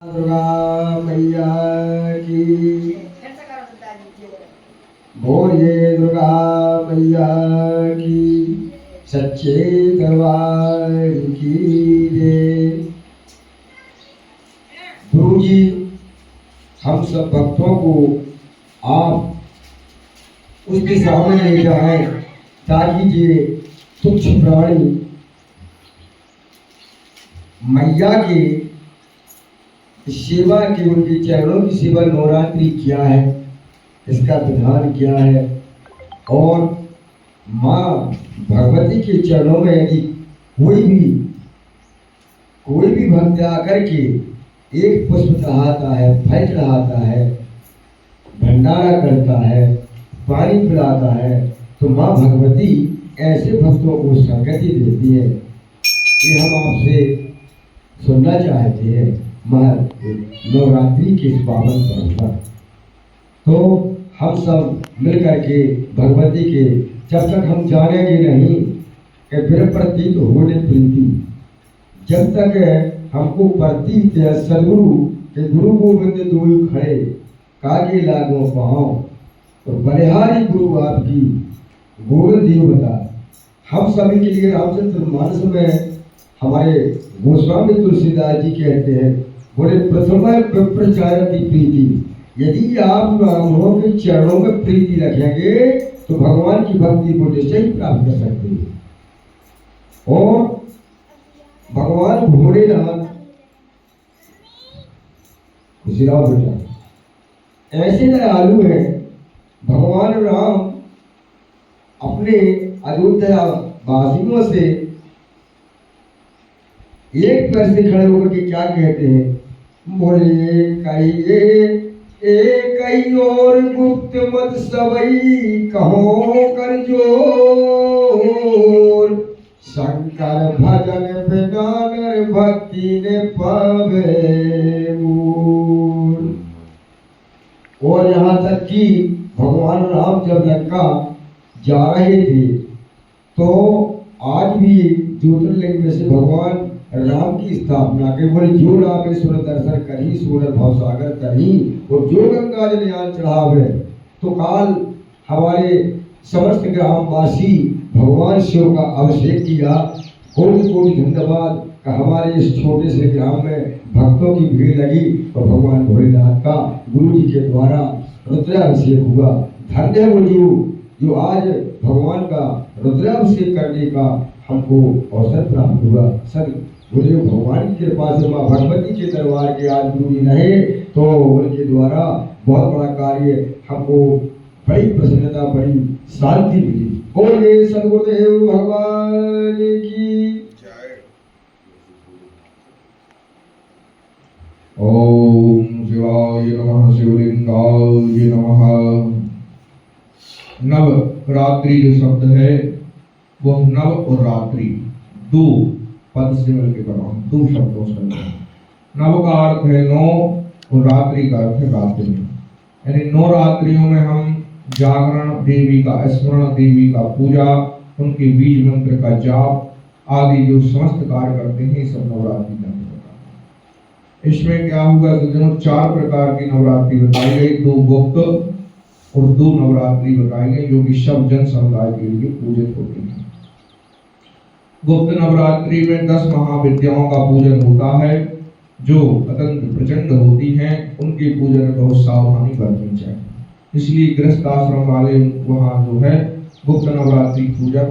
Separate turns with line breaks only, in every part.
दुर्गा मैया की बोलिए दुर्गा मैया की सच्चे दरबार की जय। गुरु जी, हम सब भक्तों को आप उसके सामने ले जाएं ताकि ये तुच्छ प्राणी मैया की सेवा की, उनके चरणों की सेवा नवरात्रि क्या है, इसका विधान क्या है, और माँ भगवती के चरणों में यदि कोई भी भक्त आकर के एक पुष्प चढ़ाता है, फल चढ़ाता है, भंडारा करता है, पानी पिलाता है, तो माँ भगवती ऐसे भक्तों को संगति देती है। ये हम आपसे सुनना चाहते हैं नवरात्रि के इस पावन पर्व पर। तो हम सब मिलकर के भगवती के, जब तक हम जानेंगे नहीं कि फिर प्रतीत होने प्रीति, जब तक हमको प्रतीत है सदगुरु के गुरु गोविंद दुई खड़े कागे लागो पाओ, तो बलिहारी गुरु आपकी गोविंद देवता। हम सभी के लिए रामचंद्र मानस में हमारे गोस्वामी तुलसीदास जी कहते हैं, बोले प्रथम विप्रचार की प्रीति। यदि आप ब्राह्मणों के चरणों में प्रीति रखेंगे तो भगवान की भक्ति को निश्चय प्राप्त कर सकते हैं। और भगवान भोलेनाथ खुशीराव बेटा ऐसे दयालु हैं। भगवान राम अपने अयोध्या वासियों से एक पैर से खड़े होकर के क्या कहते हैं, बोले कई और गुप्त मत सबई कहो कर जोर, शंकर भजन बिना भक्ति ने पावे मूर। और यहाँ तक कि भगवान राम जब लंका जा रहे थे तो आज भी ज्योतिर्लिंग में से भगवान राम की स्थापना के, बोले जो रामेश्वर दर्शन करी सोनर भवसागर तरी, और जो गंगा जल यान चढ़ावे। तो काल हमारे समस्त ग्रामवासी भगवान शिव का अभिषेक किया। कोटि कोटि धन्यवाद का हमारे इस छोटे से ग्राम में भक्तों की भीड़ लगी और भगवान भोलेनाथ का गुरु जी के द्वारा रुद्राभिषेक हुआ। धन्य है वो जो आज भगवान का रुद्राभिषेक करने का हमको अवसर प्राप्त हुआ। सर बोले भगवान की कृपा से माँ भगवती के दरबार के आज गुरु जी रहे तो उनके द्वारा बहुत बड़ा कार्य हमको बड़ी प्रसन्नता, बड़ी शांति मिली। बोले सदगुरुदेव भगवान की जय। ओम शिवाय नमः, शिवलिंगाय नमः। नवरात्रि जो शब्द है वो नव और रात्रि दो पद से मिलकर बना, दो शब्दों से बना। नव का अर्थ है नौ और रात्रि का अर्थ है रात्रि। यानी नौ रात्रियों में हम जागरण देवी का, स्मरण देवी का पूजा, उनके बीज मंत्र का जाप आदि जो समस्त कार्य करते हैं, सब नवरात्रि का होता है। इसमें क्या होगा तो जनों चार प्रकार की नवरात्रि बताई गई, दो गुप्त और दो नवरात्रि बताई गई जो कि सब जन समुदाय के लिए पूजित होती है। गुप्त नवरात्रि में 10 महाविद्याओं का पूजन होता है जो अत्यंत प्रचंड होती हैं। उनके पूजन में बहुत सावधानी बरतनी चाहिए, इसलिए गृहस्थ आश्रम वाले वहाँ जो है गुप्त नवरात्रि पूजा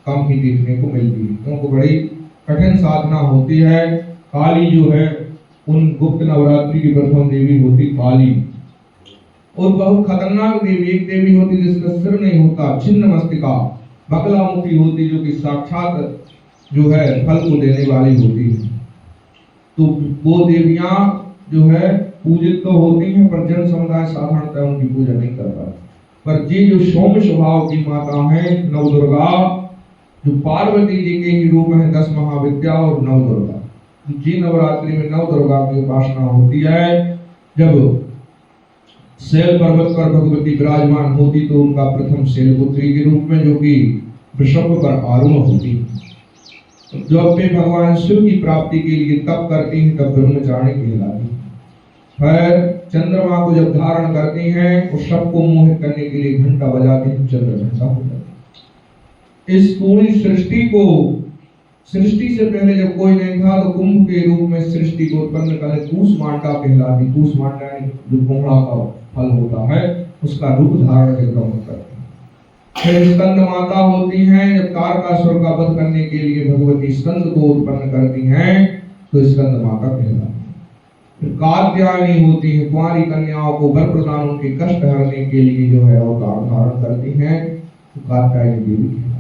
कम ही देखने को मिलती है, क्योंकि बड़ी कठिन साधना होती है। काली जो है उन गुप्त नवरात्रि की प्रथम देवी होती काली, और बहुत खतरनाक देवी एक देवी होती जिसका सिर नहीं होता, छिन्न मस्तिका, बकलामुखी होती जो कि साक्षात जो है फल को देने वाली होती है। तो वो देवियां जो है पूजित तो होती हैं पर जन समुदाय साधारणतः उनकी पूजा नहीं कर पाता। पर ये जो सौम्य स्वभाव की माता है नवदुर्गा, जो पार्वती जी के ही रूप है 10 महाविद्या और नवदुर्गा, जी नवरात्रि में नवदुर्गा की उपासना होती है। जब शैल पर्वत पर भगवती विराजमान होती तो उनका प्रथम शैलपुत्री के रूप में, जो कि वृषभ पर आरूढ़ होती, जो अपने भगवान शिव की प्राप्ति के लिए तप करती है तब ब्रह्मचारिणी कहलाती। फिर चंद्रमा को जब धारण करती हैं तो सबको मोहित करने के लिए घंटा बजाती हैं, चंद्र घंटा हो जाती है। इस पूरी सृष्टि को, सृष्टि से पहले जब कोई नहीं था तो कुंभ के रूप में सृष्टि को उत्पन्न करे कूष्मांडा कहलाती। कूष्मांडा जो कुम्हड़ा का फल होता है उसका रूप धारण जगदम्बा करती है। फिर स्कंद माता होती हैं, जब तारकासुर का वध करने के लिए भगवती स्कंद को उत्पन्न करती हैं तो स्कंद माता कहलाती है। फिर कात्यायनी होती है, कुंवारी कन्याओं को वर प्रदान उनके कष्ट हरने के लिए जो है अवतार धारण करती हैं तो कात्यायनी देवी कहलाती है।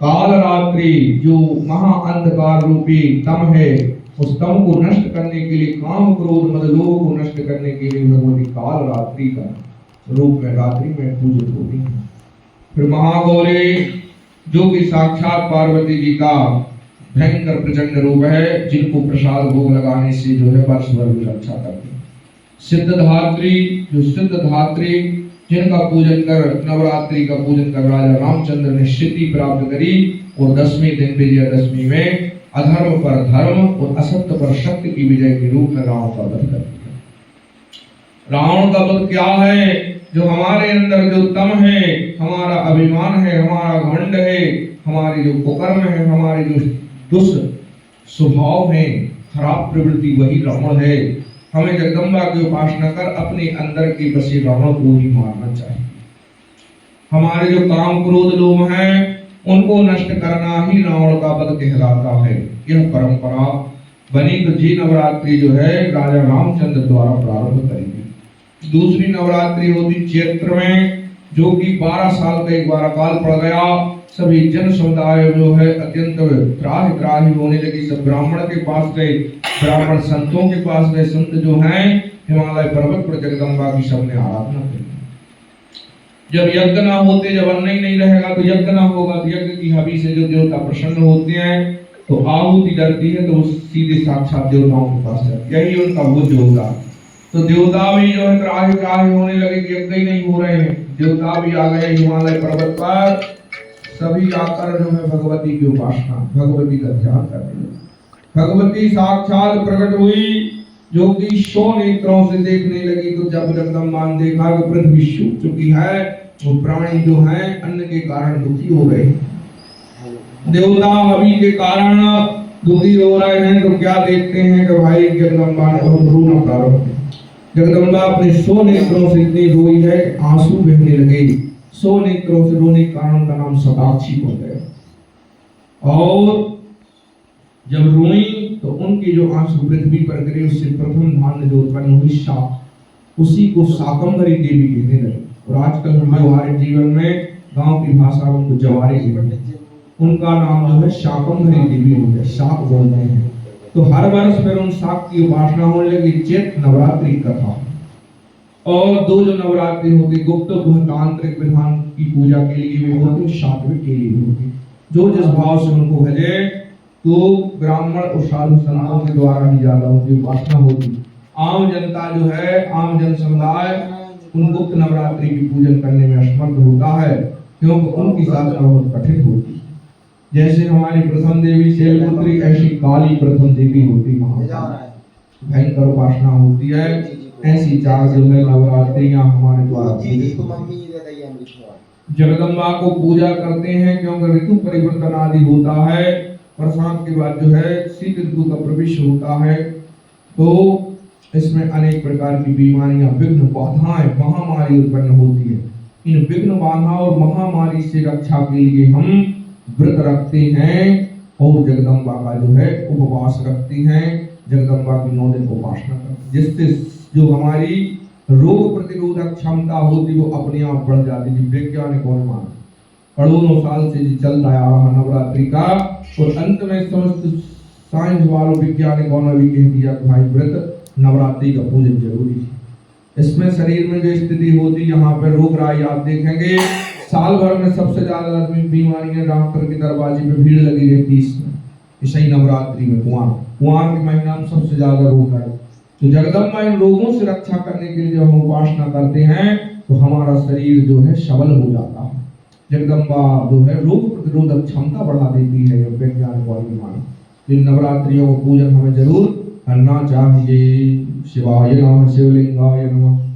काल रात्रि जो महा अंधकार रूपी तम है, उस तम को नष्ट करने के लिए, काम क्रोध मद लोभ को नष्ट करने के लिए भगवती काल रात्रि का रूप में रात्रि में पूजित होती है। फिर महागौरी जो कि साक्षात पार्वती जी का भयंकर प्रचंड रूप है, जिनको प्रसाद भोग लगाने से जो है वर्ष भर की रक्षा करती है। सिद्धधात्री जो सिद्धधात्री जिनका पूजन कर, नवरात्रि का पूजन कर राजा रामचंद्र ने सिद्धि प्राप्त करी और 10वें दिन विजयादशमी में अधर्म पर धर्म और असत्य पर सत्य की विजय के रूप में रावण का वध कर दिया। रावण का वध क्या है? जो हमारे अंदर जो तम है, हमारा अभिमान है, हमारा घमंड है, हमारी जो कुकर्म है, हमारी जो दुष्ट स्वभाव है, खराब प्रवृत्ति, वही रावण है। हमें जगदम्बा की उपासना कर अपने अंदर के बसे रावण को ही मारना चाहिए। हमारे जो काम क्रोध लोभ हैं उनको नष्ट करना ही रावण का वध कहलाता है। यह परंपरा बनी तो जी नवरात्रि जो है राजा रामचंद्र द्वारा प्रारंभ करी गई। दूसरी नवरात्रि होती चैत्र में, जो कि 12 साल का एक बार अकाल पड़ गया। सभी जन समुदाय जो है अत्यंत त्राहि होने लगी। सब ब्राह्मण के पास गए, ब्राह्मण संतों के पास गए। संत जो हैं हिमालय पर्वत पर जगदम्बा की सबने आराधना करी। जब यज्ञ ना होते, जब अन्न ही नहीं रहेगा तो यज्ञ ना होगा, तो यज्ञ की हवि से जो देवता प्रसन्न होते हैं तो आहुति डरती है तो सीधे साक्षात देवताओं के पास जाती है। यही उनका भोज्य होगा। तो देवता भी जो है त्राहि होने लगे कि यज्ञ ही नहीं हो रहे हैं। देवता भी आ गए हिमालय पर्वत पर, सभी आकर जो है भगवती की उपासना, भगवती का ध्यान करते हैं। भगवती साक्षात प्रकट हुई, जो कि 100 नेत्रों से देखने लगी। तो जब जगदम्बा ने देखा कि पृथ्वी सूख चुकी है, वो प्राणी जो हैं अन्न के कारण दुखी हो गए। देवता हवि के कारण दुखी हो रहे हैं तो क्या देखते हैं कि भाई जगदम्बा ने बहुत रोना प्रारंभ किया। जगदम्बा अपने 100 नेत्रों से इतनी रोई है कि आंसू बहने लगे। 100 नेत्रों से रोने के कारण का नाम शताक्षी हो गया। और जब रोई तो उनके जो आंसू पृथ्वी पर गिरे, उससे प्रथम धान्य जो उत्पन्न हुई शाक, उसी को शाकंभरी देवी कहने लगे। और आजकल हम व्यवहारिक जीवन में गांव की भाषा में उनको जवारी कहते हैं। उनका नाम जो है शाकंभरी देवी हो गया, शाक बोलते हैं। तो हर वर्ष फिर उन शाक की उपासना होने लगी। चैत्र नवरात्रि कथा और 2 जो नवरात्रि होती, गुप्त तांत्रिक विधान की पूजा के लिए भी होती, सात्विक के लिए भी होती। जो जिस भाव से उनको भजे, तो ब्राह्मण और साधु संतों के द्वारा ही ज्यादा उनकी उपासना होती। आम जनता जो है, आम जन समुदाय उन गुप्त नवरात्रि की पूजन करने में असमर्थ होता है, क्योंकि उनकी साधना बहुत कठिन होती है। जैसे हमारी प्रथम देवी शैलपुत्री, ऐसी काली प्रथम देवी होती, भयंकर उपासना होती है। ऐसी 4 जो है नवरात्रियां हमारे द्वारा जगदम्बा को पूजा करते हैं, क्योंकि ऋतु परिवर्तन आदि होता है। बरसात के बाद जो है शीत ऋतु का प्रवेश होता है, तो इसमें अनेक प्रकार की बीमारियां, विघ्न, बाधाएं, महामारी उत्पन्न होती है। इन विघ्न, बाधा और महामारी से रक्षा के लिए हम व्रत रखते हैं और जगदम्बा का जो है उपवास रखते हैं। जगदम्बा की 9 दिन उपासना करते हैं, जिससे जो हमारी रोग प्रतिरोधक क्षमता होती वो अपने आप बढ़ जाती है। वैज्ञानिकों ने माना करोड़ों साल से चलता आ रहा नवरात्रि का, और अंत में समस्त साइंस वालों वैज्ञानिकों ने भी कह दिया कि भाई व्रत नवरात्रि का पूजन जरूरी है। इसमें शरीर में जो स्थिति होती है, यहाँ पर रोग राई आप देखेंगे, साल भर में सबसे ज्यादा बीमारियां डॉक्टर के दरवाजे पे भीड़ लगी रहती है। इसी नवरात्रि में कुआर के महीना में सबसे ज्यादा रोग है। तो जगदम्बा इन रोगों से रक्षा करने के लिए जब हम उपासना करते हैं तो हमारा शरीर जो है सबल हो जाता है। जगदम्बा जो है रोग प्रतिरोधक क्षमता बढ़ा देती है, वैज्ञानिक वाली माना। इन नवरात्रियों को पूजन हमें जरूर करना चाहिए। शिवाय नमः शिवलिंगाय नमः